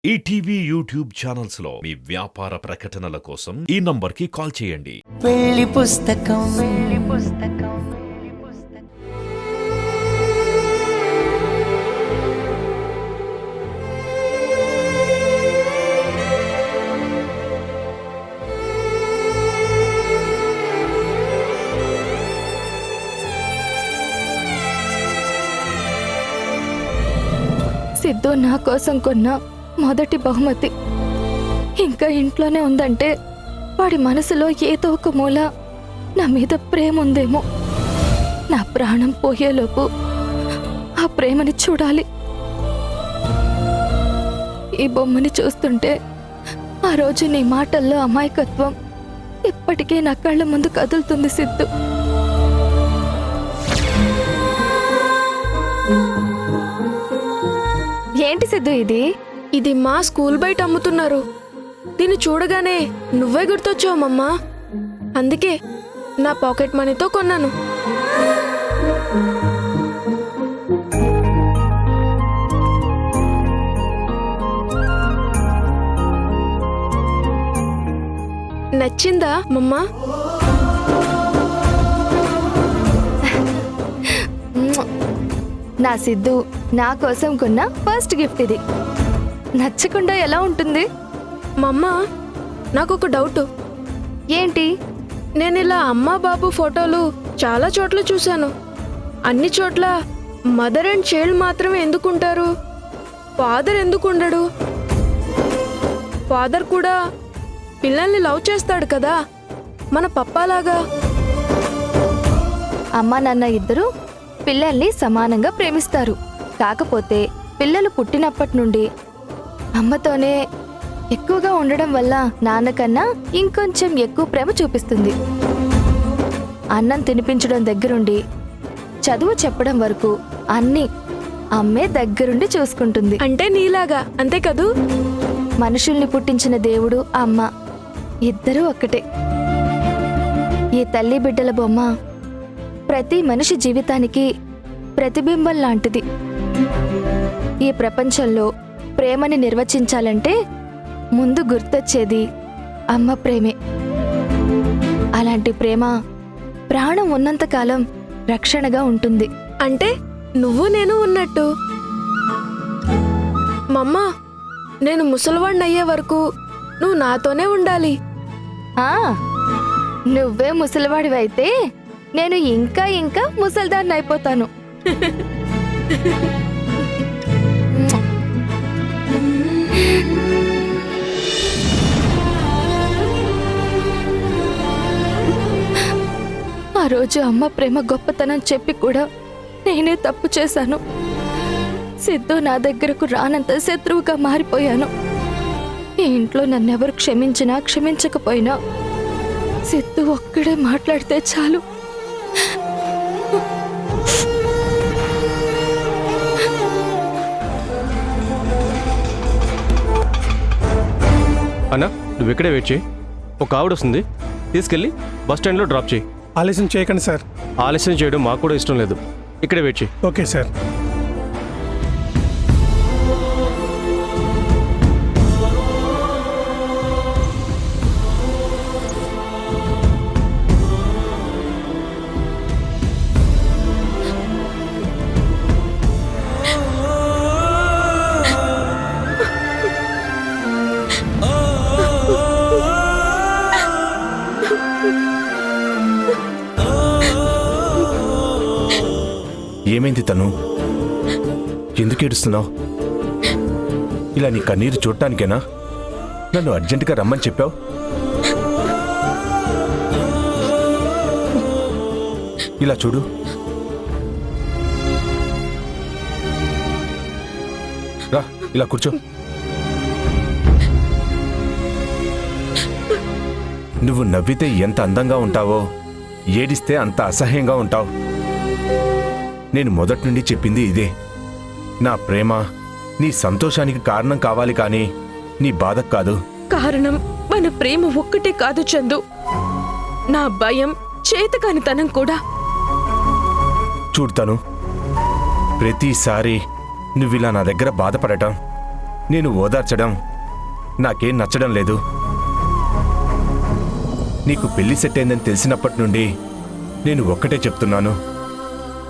ETV YouTube channels లో మీ వ్యాపార ప్రకటనల కోసం ఈ నంబర్కి కాల్ చేయండి. పెళ్లి పుస్తకం సిద్ధు నా కోసం కొన్న మొదటి బహుమతి ఇంకా ఇంట్లోనే ఉందంటే వాడి మనసులో ఏదో ఒక మూల నా మీద ప్రేమ ఉందేమో. నా ప్రాణం పోయేలోపు ఆ ప్రేమని చూడాలి. ఈ బొమ్మని చూస్తుంటే ఆ రోజు నీ మాటల్లో అమాయకత్వం ఇప్పటికే నా కళ్ళ ముందు కదులుతుంది సిద్ధు. ఏంటి సిద్ధు ఇది మా స్కూల్ బయట అమ్ముతున్నారు. దీన్ని చూడగానే నువ్వే గుర్తొచ్చావు మమ్మా. అందుకే నా పాకెట్ మనీతో కొన్నాను. నచ్చిందా మమ్మా? నా సిద్ధు నా కోసం కొన్న ఫస్ట్ గిఫ్ట్ ఇది. నచ్చకుండా ఎలా ఉంటుంది? మమ్మా, నాకొక డౌట్. ఏంటి? నేను ఇలా అమ్మా బాబు ఫోటోలు చాలా చోట్ల చూశాను. అన్ని చోట్ల మదర్ అండ్ చైల్డ్ మాత్రమే ఎందుకుంటారు? ఫాదర్ ఎందుకుండడు? ఫాదర్ కూడా పిల్లల్ని లవ్ చేస్తాడు కదా, మన పప్పాలాగా. అమ్మా నాన్న ఇద్దరు పిల్లల్ని సమానంగా ప్రేమిస్తారు. కాకపోతే పిల్లలు పుట్టినప్పటి నుండి అమ్మతోనే ఎక్కువగా ఉండడం వల్ల నాన్నకన్నా ఇంకొంచెం ఎక్కువ ప్రేమ చూపిస్తుంది. అన్నం తినిపించడం దగ్గరుండి చదువు చెప్పడం వరకు అన్నీ అమ్మే దగ్గరుండి చూసుకుంటుంది. అంటే నీలాగా, అంతే కదూ? మనుషుల్ని పుట్టించిన దేవుడు అమ్మ ఇద్దరూ ఒక్కటే. ఈ తల్లి బిడ్డల బొమ్మ ప్రతి మనిషి జీవితానికి ప్రతిబింబం లాంటిది. ఈ ప్రపంచంలో ప్రేమని నిర్వచించాలంటే ముందు గుర్తొచ్చేది అమ్మ ప్రేమే. అలాంటి ప్రేమ ప్రాణం ఉన్నంతకాలం రక్షణగా ఉంటుంది. అంటే నువ్వు నేను ఉన్నట్టు. మమ్మా, నేను ముసలివాణ్ణి అయ్యే వరకు నువ్వు నాతోనే ఉండాలి. నువ్వే ముసలివాడివైతే నేను ఇంకా ఇంకా ముసల్దాన్ని అయిపోతాను. ఆ రోజు అమ్మ ప్రేమ గొప్పతనం చెప్పి కూడా నేనే తప్పు చేశాను. సిద్ధు నా దగ్గరకు రానంత శత్రువుగా మారిపోయాను. ఈ ఇంట్లో నన్నెవరు క్షమించినా క్షమించకపోయినా సిద్ధు ఒక్కడే మాట్లాడితే చాలు. అన్నా, నువ్వు ఇక్కడే వెయిట్ చేయి. ఒక ఆవిడ వస్తుంది, తీసుకెళ్ళి బస్ స్టాండ్లో డ్రాప్ చేయి. ఆలస్యం చేయకండి సార్. ఆలస్యం చేయడం మాకు కూడా ఇష్టం లేదు. ఇక్కడే వెయిట్ చేయి. Okay sir. ఏమైంది తను? ఎందుకు ఏడుస్తున్నావు? ఇలా నీ కన్నీరు చూడటానికేనా నన్ను అర్జెంటుగా రమ్మని చెప్పావు? ఇలా చూడు, రా ఇలా కూర్చో. నువ్వు నవ్వితే ఎంత అందంగా ఉంటావో, ఏడిస్తే అంత అసహ్యంగా ఉంటావు. నేను మొదటి నుండి చెప్పింది ఇదే. నా ప్రేమ నీ సంతోషానికి కారణం కావాలి కానీ నీ బాధకు కాదు. కారణం మన ప్రేమ ఒక్కటే కాదు చందు, నా భయం, చేతకానితనం కూడా. చూడతాను, ప్రతిసారి నువ్విలా నా దగ్గర బాధపడటం నేను ఓదార్చడం నాకేం నచ్చడం లేదు. నీకు పెళ్లి సెట్ అయిందని తెలిసినప్పటి నుండి నేను ఒక్కటే చెప్తున్నాను,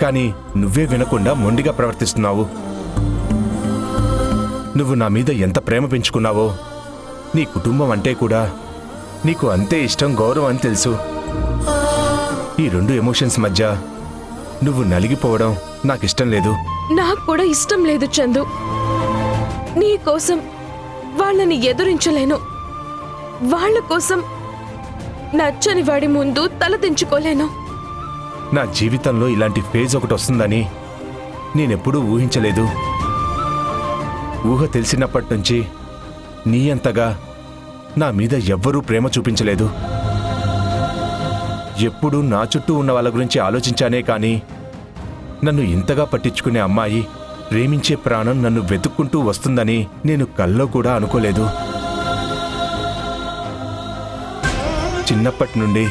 కానీ నువ్వే వినకుండా మొండిగా ప్రవర్తిస్తున్నావు. నువ్వు నా మీద ఎంత ప్రేమ పెంచుకున్నావో, నీ కుటుంబం అంటే కూడా నీకు అంతే ఇష్టం, గౌరవం అని తెలుసు. ఈ రెండు ఎమోషన్స్ మధ్య నువ్వు నలిగిపోవడం నాకిష్టం లేదు. నాకు కూడా ఇష్టం లేదు చందు. నీ కోసం వాళ్ళని ఎదురించలేను. వాళ్ళ కోసం నచ్చని వాడి ముందు తలదించుకోలేను. నా జీవితంలో ఇలాంటి ఫేజ్ ఒకటి వస్తుందని నేనెప్పుడూ ఊహించలేదు. ఊహ తెలిసినప్పటి నుంచి నీ అంతగా నా మీద ఎవ్వరూ ప్రేమ చూపించలేదు. ఎప్పుడూ నా చుట్టూ ఉన్న వాళ్ళ గురించి ఆలోచించానే కానీ నన్ను ఇంతగా పట్టించుకునే అమ్మాయి, ప్రేమించే ప్రాణం నన్ను వెతుక్కుంటూ వస్తుందని నేను కల్లో కూడా అనుకోలేదు. చిన్నప్పటి నుండి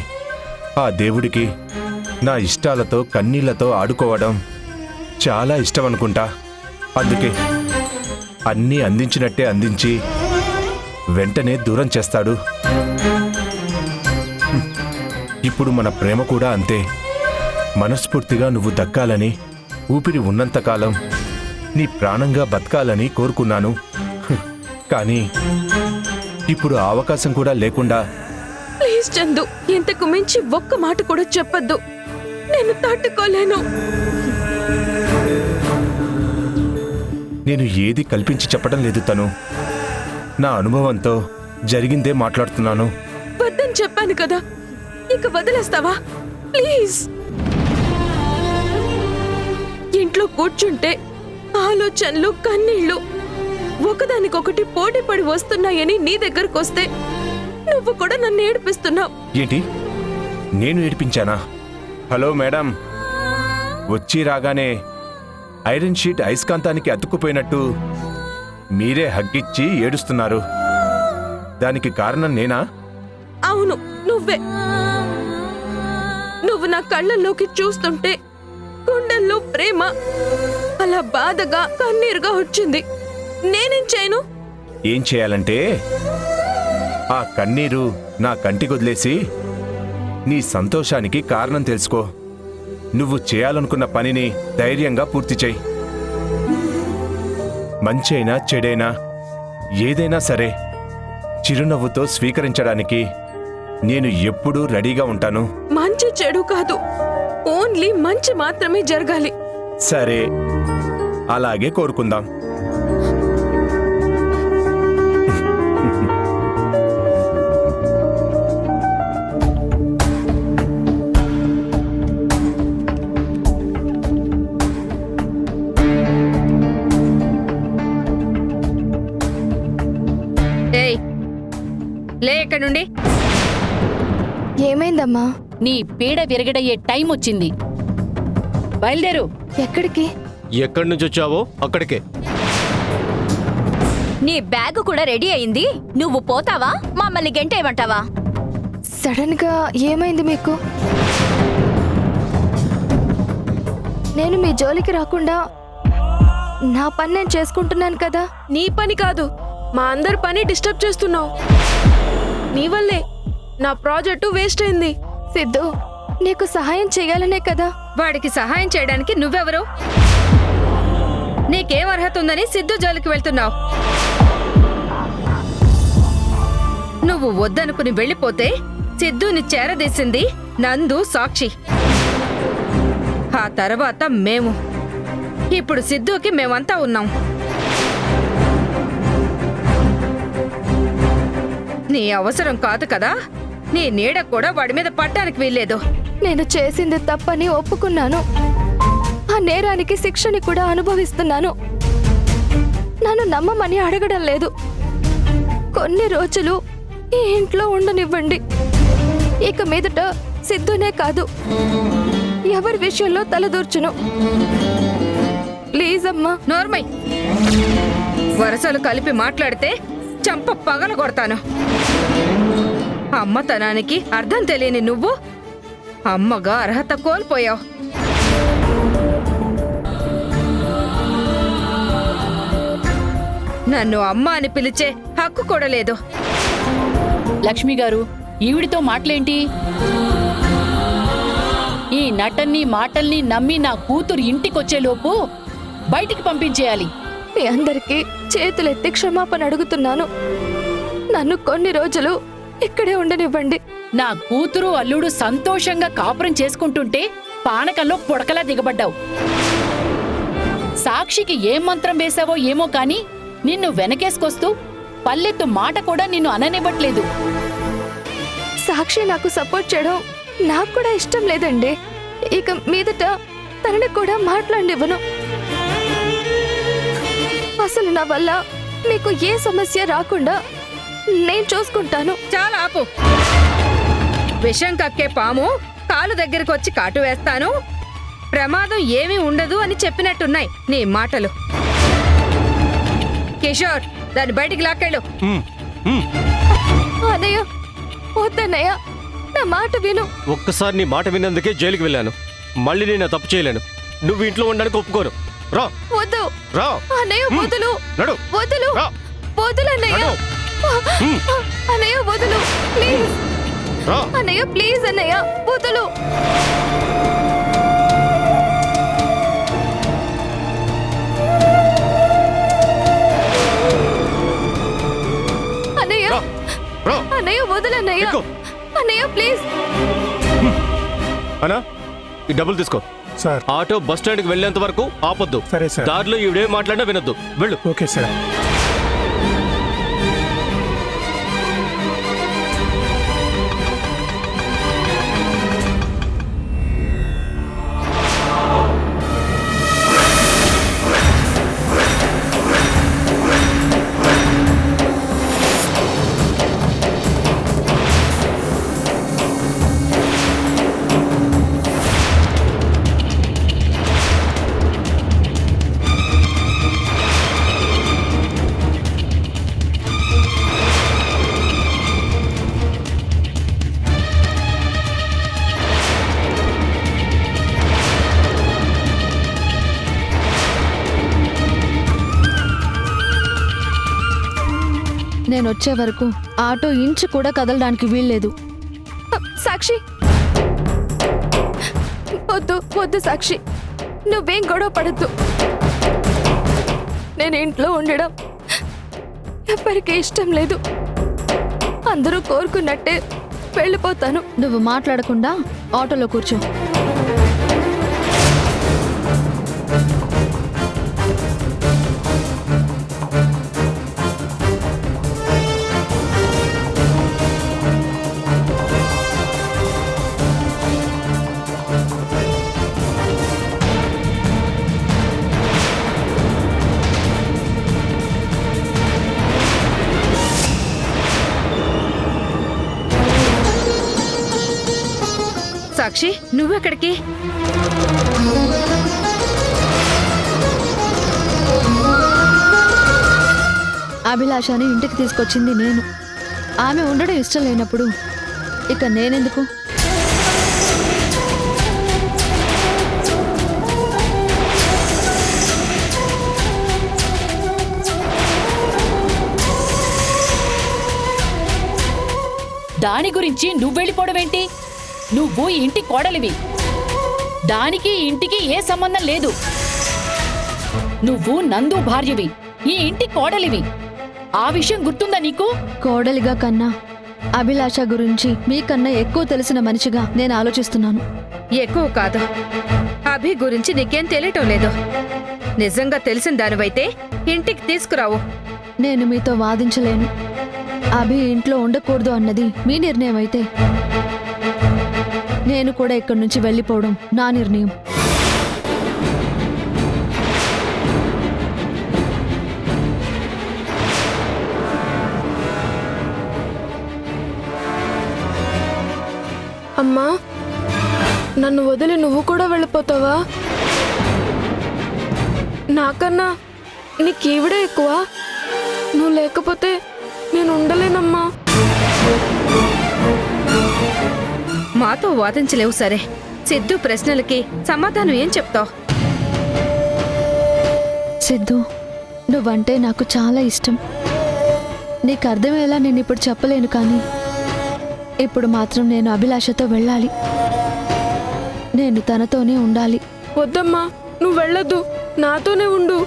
ఆ దేవుడికి నా ఇష్టాలతో కన్నీళ్లతో ఆడుకోవడం చాలా ఇష్టం అనుకుంటా. అందుకే అన్నీ అందించినట్టే అందించి వెంటనే దూరం చేస్తాడు. ఇప్పుడు మన ప్రేమ కూడా అంతే. మనస్ఫూర్తిగా నువ్వు దక్కాలని, ఊపిరి ఉన్నంతకాలం నీ ప్రాణంగా బతకాలని కోరుకున్నాను. కానీ ఇప్పుడు ఆ అవకాశం కూడా లేకుండా ప్లీజ్ చందు, ఇంతకు మించి ఒక్క మాట కూడా చెప్పొద్దు. నేను తట్టుకోలేను. నేను ఏది కల్పించి చెప్పడం లేదు తను. నా అనుభవంతో జరిగిందే మాట్లాడుతున్నాను. వద్దని చెప్పాను కదా, ఇక వదిలేస్తావా ప్లీజ్? ఇంట్లో కూర్చుంటే ఆలోచనలు, కన్నీళ్లు ఒకదానికొకటి పోటీ పడి వస్తున్నాయని నీ దగ్గరకు వస్తే నువ్వు కూడా నన్ను ఏడిపిస్తున్నావు. ఏంటి, నేను ఏడిపించానా? హలో మేడం, వచ్చి రాగానే ఐరన్ షీట్ అయస్కాంతానికి అతుక్కుపోయినట్టు మీరే హగ్గిచ్చి ఏడుస్తున్నారు. దానికి కారణం నేనా? అవును, నువ్వే. నువ్వు నా కళ్ళల్లోకి చూస్తుంటే గుండెల్లో ప్రేమ అలా బాధగా, కన్నీరుగా వచ్చింది. నేనేం చేయను? ఏం చేయాలంటే ఆ కన్నీరు నా కంటికొదిలేసి నీ సంతోషానికి కారణం తెలుసుకో. నువ్వు చేయాలనుకున్న పనిని ధైర్యంగా పూర్తి చేయి. మంచైనా చెడైనా ఏదైనా సరే చిరునవ్వుతో స్వీకరించడానికి నేను ఎప్పుడూ రెడీగా ఉంటాను. మంచి చెడు కాదు, ఓన్లీ మంచి మాత్రమే జరగాలి. సరే, అలాగే కోరుకుందాం. ఏయ్, లే ఇక్కడి నుండి. ఏమైందమ్మా? నీ పీడ విరగడయ్యే టైం వచ్చింది. బయలుదేరు. ఎక్కడికి? ఎక్కడి నుంచి వచ్చావో అక్కడికే. నీ బ్యాగ్ కూడా రెడీ అయింది. నువ్వు పోతావా, మమ్మల్ని గెంటేయమంటావా? సడన్ గా ఏమైంది మీకు? నేను మీ జోలికి రాకుండా నా పని నేను చేసుకుంటున్నాను కదా. నీ పని కాదు, మా అందరి పని డిస్టర్బ్ చేస్తున్నావు. నీ వల్లే నా ప్రాజెక్టు వేస్ట్ అయింది. సిద్ధు, నీకు సహాయం చేయాలనే కదా. వాడికి సహాయం చేయడానికి నువ్వెవరు? నీకేం అర్హత ఉందని సిద్ధు జోలికి వెళ్తున్నావు? నువ్వు వద్దనుకుని వెళ్ళిపోతే సిద్ధుని చేరదీసింది నందు, సాక్షి. ఆ తర్వాత మేము. ఇప్పుడు సిద్ధుకి మేమంతా ఉన్నాం. నీ అవసరం కాదు కదా, నీ నీడ కూడా వాడి మీద పడ్డానికి వీల్లేదు. నేను చేసింది తప్పని ఒప్పుకున్నాను. ఆ నేరానికి శిక్షని కూడా అనుభవిస్తున్నాను. నన్ను నమ్మమని అడగడం లేదు. కొన్ని రోజులు ఈ ఇంట్లో ఉండనివ్వండి. ఇక మీదట సిద్ధునే కాదు, ఎవరి విషయంలో తలదూర్చును. ప్లీజ్ అమ్మా. నోర్మై, వరసలు కలిపి మాట్లాడితే చంప పగల కొడతాను. అమ్మతనానికి అర్థం తెలియని నువ్వు అమ్మగా అర్హత కోల్పోయావు. నన్ను అమ్మ అని పిలిచే హక్కు కూడా లేదు. లక్ష్మి గారు, ఈవిడితో మాటలేంటి? ఈ నటన్ని మాటల్ని నమ్మి నా కూతురు ఇంటికొచ్చేలోపు బయటికి పంపించేయాలి. మీ అందరికీ చేతులెత్తి క్షమాపణ అడుగుతున్నాను. నన్ను కొన్ని రోజులు ఇక్కడే ఉండనివ్వండి. నా కూతురు అల్లుడు సంతోషంగా కాపురం చేసుకుంటుంటే పానకంలో పుడకలా దిగబడ్డావు. సాక్షికి ఏం మంత్రం వేశావో ఏమో కాని నిన్ను వెనకేసుకొస్తూ పల్లెత్తు మాట కూడా నిన్ను అననివ్వట్లేదు. సాక్షి నాకు సపోర్ట్ చేయడం నాకు కూడా ఇష్టం లేదండి. ఇక మీదట తనని కూడా మాట్లాడివ్వను. అసలు నా వల్ల మీకు ఏ సమస్య రాకుండా నేను చూసుకుంటాను. చాలా ఆపు. విషం కక్కే పాము కాలు దగ్గరకు వచ్చి కాటు వేస్తాను, ప్రమాదం ఏమీ ఉండదు అని చెప్పినట్టున్నాయి నీ మాటలు. కిషోర్, దాన్ని బయటికి లాక్కెళ్ళు. అన్నయ్య, వద్దన్నయ్య, నా మాట విను. ఒక్కసారి నీ మాట విన్నందుకే జైలుకి వెళ్ళాను. మళ్ళీ నేను తప్పు చేయలేను. నువ్వు ఇంట్లో ఉండడానికి ఒప్పుకోను. రా. వద్దు రా. అన్నయ్య, వదులు. నడు. వదులు. రా. వదులు అన్నయ్య. అన్నయ్య, వదులు ప్లీజ్. రా. అన్నయ్య, ప్లీజ్ అన్నయ్య, వదులు. అన్నయ్య, రా. అన్నయ్య, వదులు అన్నయ్య. ఎక్కు. అన్నయ్య, ప్లీజ్. అన్నా, ఈ డబ్బులు తీసుకో. సార్, ఆటో బస్ స్టాండ్కి వెళ్ళేంత వరకు ఆపొద్దు. సరే సార్. దారిలో ఈవిడే మాట్లాడినా వినొద్దు. వెళ్ళు. Okay sir. నేను వచ్చే వరకు ఆటో ఇంచు కూడా కదలడానికి వీల్లేదు. సాక్షి, వద్దు వద్దు సాక్షి, నువ్వేం గొడవ పడద్దు. నేను ఇంట్లో ఉండడం ఎవ్వరికీ ఇష్టం లేదు. అందరూ కోరుకున్నట్టే వెళ్ళిపోతాను. నువ్వు మాట్లాడకుండా ఆటోలో కూర్చో. సాక్షి, నువ్వెక్కడికి? అభిలాషని ఇంటికి తీసుకొచ్చింది నేను. ఆమె ఉండడం ఇష్టం లేనప్పుడు ఇక నేనెందుకు? దాని గురించి నువ్వెళ్ళిపోవడమేంటి? నువ్వు ఈ ఇంటి కోడలివి. దానికి ఈ ఇంటికి ఏ సంబంధం లేదు. నువ్వు నందు భార్యవి, ఈ ఇంటి కోడలివి. ఆ విషయం గుర్తుందా నీకు? కోడలిగా కన్నా అభిలాష గురించి మీకన్నా ఎక్కువ తెలిసిన మనిషిగా నేను ఆలోచిస్తున్నాను. ఎక్కువ కాదు. అభి గురించి నీకేం తెలియటం లేదు. నిజంగా తెలిసిన దానివైతే ఇంటికి తీసుకురావు. నేను మీతో వాదించలేను. అభి ఇంట్లో ఉండకూడదు అన్నది మీ నిర్ణయం అయితే నేను కూడా ఇక్కడి నుంచి వెళ్ళిపోవడం నా నిర్ణయం. అమ్మా, నన్ను వదిలి నువ్వు కూడా వెళ్ళిపోతావా? నాకన్నా నీకీవిడే ఎక్కువ. నువ్వు లేకపోతే నేను ఉండలేనమ్మా. మాతో వాదించలేవు సరే. సిద్ధు ప్రశ్నలకి సమాధానం ఏం చెప్తావు? సిద్ధు, నువ్వంటే నాకు చాలా ఇష్టం. నీకు అర్థమయ్యేలా నేను ఇప్పుడు చెప్పలేను, కానీ ఇప్పుడు మాత్రం నేను అభిలాషతో వెళ్ళాలి. నేను తనతోనే ఉండాలి. వద్దమ్మా, నువ్వు వెళ్ళొద్దు, నాతోనే ఉండు.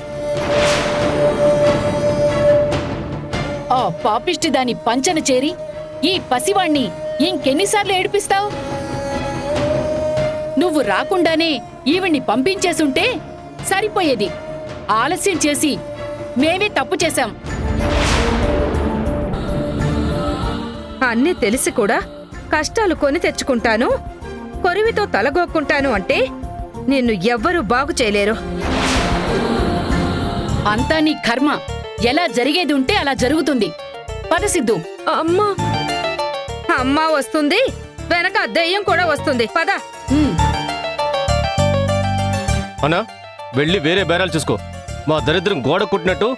ఆ పాపిష్టి దాని పంచన చేరి ఈ పసివాణ్ణి ఇంకెన్నిసార్లు ఏడిపిస్తావు? నువ్వు రాకుండానే ఈవిడ్ని పంపించేసుంటే సరిపోయేది. ఆలస్యం చేసి మేమే తప్పు చేశాం. అన్నీ తెలిసి కూడా కష్టాలు కొని తెచ్చుకుంటాను, కొరివితో తలగొక్కుంటాను అంటే నిన్ను ఎవ్వరూ బాగు చేయలేరు. అంతా నీ కర్మ. ఎలా జరిగేది ఉంటే అలా జరుగుతుంది. పద సిద్ధు. అమ్మా, అమ్మ వస్తుంది, వెనక దెయ్యం కూడా వస్తుంది. పద. అన్నా, వెళ్ళి వేరే బేరాలు చూసుకో. మా దరిద్రం గోడ కుట్టినట్టు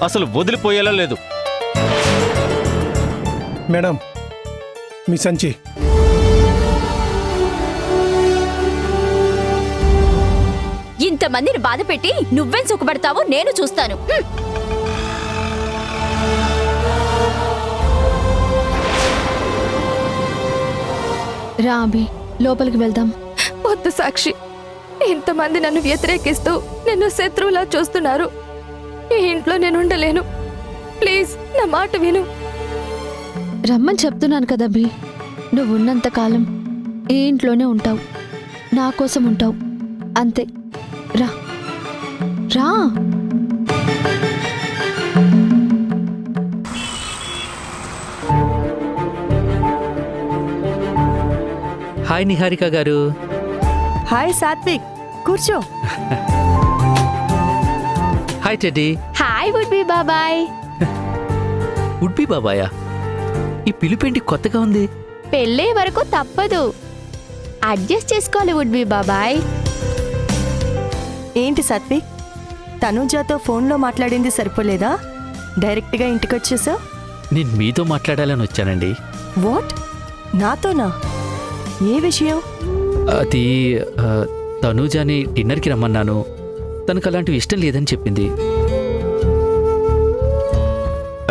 అసలు వదిలిపోయేలా లేదు. మేడం, మీ సంచి. ఇంతమందిని బాధపెట్టి నువ్వేం సుఖపడతావో నేను చూస్తాను. రా అభి, లోపలికి వెళ్దాం. వద్దు సాక్షి, ఇంతమంది నన్ను వ్యతిరేకిస్తూ నిన్ను శత్రువులా చూస్తున్నారు. ఈ ఇంట్లో నేను ఉండలేను. ప్లీజ్ నా మాట విను. రమ్మని చెప్తున్నాను కదా అభి. నువ్వు ఉన్నంతకాలం ఈ ఇంట్లోనే ఉంటావు, నా కోసం ఉంటావు, అంతే. రా రా. హాయ్ నిహారిక గారు. హాయ్ సాత్విక్, కూర్చో. Hi Teddy. Hi would be బాబాయ్. ఉడ్బి బాబాయా? ఈ పిలుపేంటి కొత్తగా ఉంది? పెళ్ళే వరకు తప్పదు, అడ్జస్ట్ చేసుకోవాలి వుడ్ బి బాబాయ్. ఏంటి సాత్విక్, తనూజాతో ఫోన్లో మాట్లాడింది సరిపోలేదా? డైరెక్ట్గా ఇంటికొచ్చేసావు. నేను మీతో మాట్లాడాలని వచ్చానండి. వాట్? నాతోనా? ఏ విషయం? అది తనూజాని డిన్నర్కి రమ్మన్నాను. తనకు అలాంటివి ఇష్టం లేదని చెప్పింది.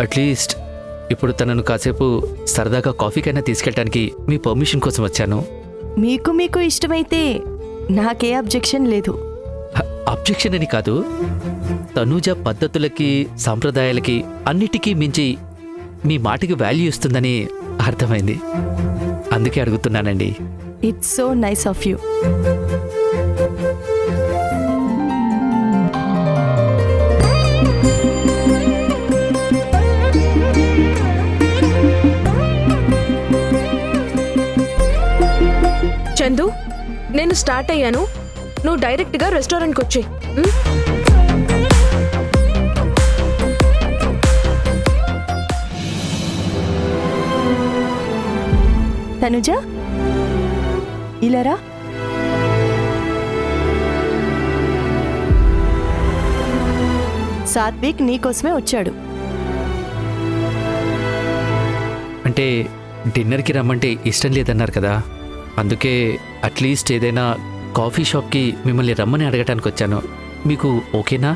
అట్లీస్ట్ ఇప్పుడు తనను కాసేపు సరదాగా కాఫీకైనా తీసుకెళ్ళడానికి మీ పర్మిషన్ కోసం వచ్చాను. మీకు ఇష్టమైతే నాకే అబ్జెక్షన్ లేదు. అబ్జెక్షన్ అని కాదు, తనూజ పద్ధతులకి సాంప్రదాయాలకి అన్నిటికీ మించి మీ మాటకి వాల్యూ ఇస్తుందని అర్థమైంది. అందుకే అడుగుతున్నానండి. It's so nice of you. Chandu, నేను స్టార్ట్ అయ్యాను, నువ్వు డైరెక్ట్గా రెస్టారెంట్కి వచ్చేయ్. తనుజా, ఇలారా. సాత్విక్ నీకోసమే వచ్చాడు. అంటే డిన్నర్కి రమ్మంటే ఇష్టం లేదన్నారు కదా, అందుకే అట్లీస్ట్ ఏదైనా కాఫీ షాప్కి మిమ్మల్ని రమ్మని అడగటానికి వచ్చాను. మీకు ఓకేనా?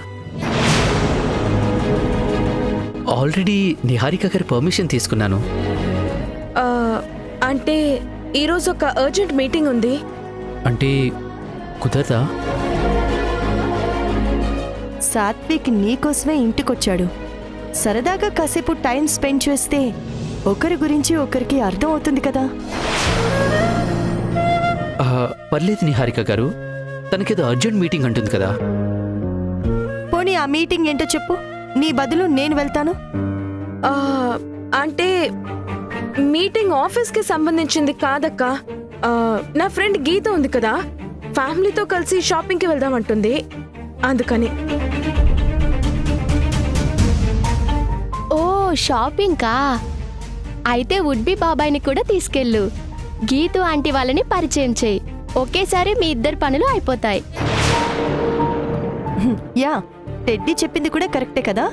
ఆల్రెడీ నిహారిక గారి పర్మిషన్ తీసుకున్నాను. అంటే ఈరోజు ఒక అర్జెంట్ మీటింగ్ ఉంది. అంటే కుదరదా? సాత్విక్ నీకోసమే ఇంటికొచ్చాడు. సరదాగా కాసేపు టైం స్పెండ్ చేస్తే ఒకరి గురించి ఒకరికి అర్థం అవుతుంది కదా. పర్లేదు నిహారిక గారు, తనకేదో అర్జెంట్ మీటింగ్ అంటుంది కదా. పోనీ ఆ మీటింగ్ ఏంటో చెప్పు, నీ బదులు నేను వెళ్తాను. అంటే మీటింగ్ ఆఫీస్కి సంబంధించింది కాదక్క. నా ఫ్రెండ్ గీత ఉంది కదా, ఫ్యామిలీతో కలిసి షాపింగ్కి వెళ్దామంటుంది, అందుకని. ఓ షాపింగ్కా? అయితే వుడ్ బి బాబాయ్ని కూడా తీసుకెళ్ళు. గీతు ఆంటీ వాళ్ళని పరిచయం చేయి. ఒకేసారి మీ ఇద్దరు పనులు అయిపోతాయి. యా, టెడ్డీ చెప్పింది కూడా కరెక్టే కదా.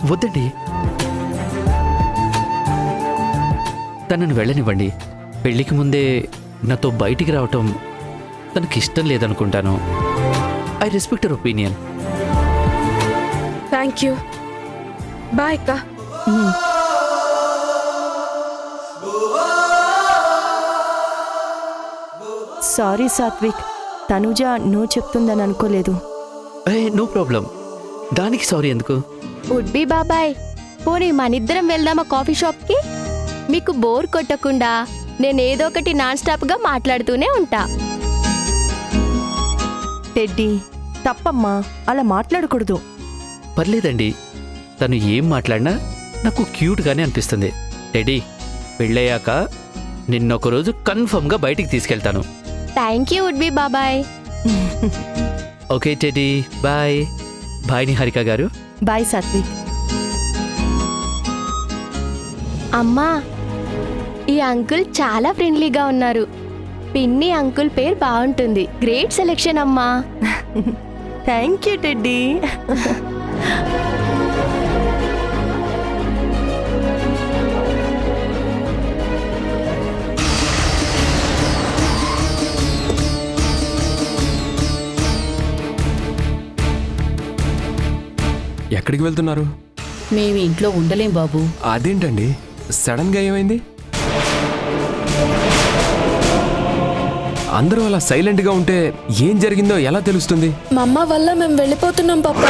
వద్దండి, తనను వెళ్ళనివ్వండి. పెళ్లికి ముందే నాతో బయటికి రావటం తనకి ఇష్టం లేదనుకుంటాను. I respect your opinion. Thank you. Bye అక్క. సారీ సాత్విక్, తనుజ నో చెప్తుందని అనుకోలేదు. నో ప్రాబ్లం, దానికి సారీ ఎందుకు? వుడ్ బి బాబాయ్, పోనీ మనిద్దరం వెళ్దామా కాఫీ షాప్కి? మీకు బోర్ కొట్టకుండా నేను ఏదో ఒకటి నాన్ స్టాప్గా మాట్లాడుతూనే ఉంటా. టెడ్డీ, తప్పమ్మా, అలా మాట్లాడకూడదు. పర్లేదండి, తను ఏం మాట్లాడినా నాకు క్యూట్గానే అనిపిస్తుంది. టెడీ, పెళ్ళయ్యాక నిన్నొకరోజు కన్ఫర్మ్గా బయటికి తీసుకెళ్తాను. థ్యాంక్ యూ వుడ్ బి బాబాయ్. Okay Teddy, bye. Bye Niharika గారు. బాయ్ సాత్విక్. అమ్మా, ఈ అంకుల్ చాలా ఫ్రెండ్లీగా ఉన్నారు. పిన్ని అంకుల్ పేరు బాగుంటుంది. గ్రేట్ సెలెక్షన్ అమ్మా. Thank you teddy. ఎక్కడికి వెళ్తున్నారు? మేము ఇంట్లో ఉండలేం బాబు. అదేంటండి సడన్ గా ఏమైంది? అందరూ అలా సైలెంట్ గా ఉంటే ఏం జరిగిందో ఎలా తెలుస్తుంది? మా అమ్మ వల్ల మేము వెళ్ళిపోతున్నాం పాపా.